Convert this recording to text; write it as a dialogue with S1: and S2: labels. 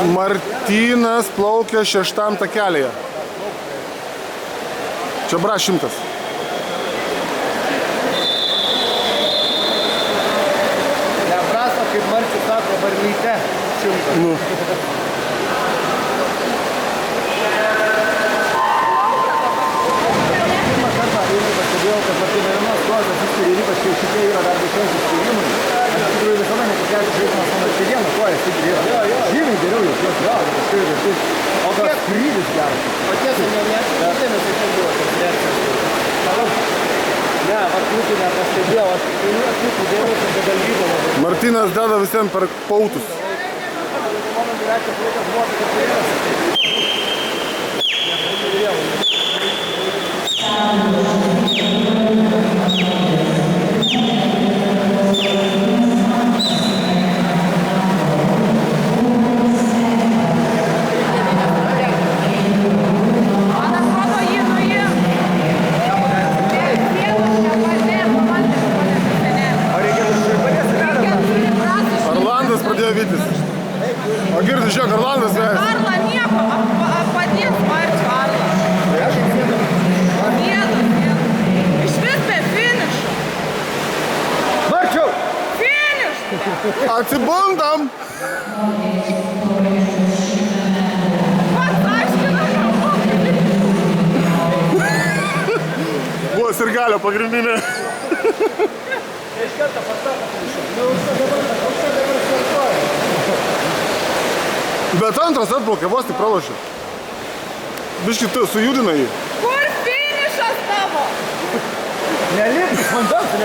S1: Martynas plaukia 6 takelėje. Čia bra 100.
S2: Neprasto, kaip Marčius sako, varlyte 100.
S1: Nu.
S2: Pirmą kartą irgi pastebėjau, kad Martynas duotas įspūrį ir ypač šitie yra dar dešiosis įspūrimai. Aš iš tikrųjų visada netikėtų žaidimas mano kiekvieną koją stipriai yra. Žymiai geriau jau šios gauti. O kas skrydis geras. O tiesa, neatsitikėmės, kaip ten buvo tas reakcijas. Ne, atkūtų nepastebėjau, aš tikrai atkūtų dėmesį, kad dalgydavo.
S1: Martynas deda visiems per pautus.
S2: Mano gyvenčio plaukas buvo, kad turėjęs.
S1: Arlandas pradėjo vytis. O girdi, žiūrėk, Arlandas vėjęs.
S3: Arla nieko, padės Marčiu Arla. Vietas. Iš vis be finišo.
S2: Marčiau!
S3: Finiš!
S1: Atsibundam!
S3: Pats aiškina,
S1: Buvo sirgalio pagrindinė.
S2: Iš kartą pastatą.
S1: Bet antras atplaukė, vos tik pralošė. Biškį tu sujudina jį.
S3: kur finišas tavo?
S2: Nelipk, vandens,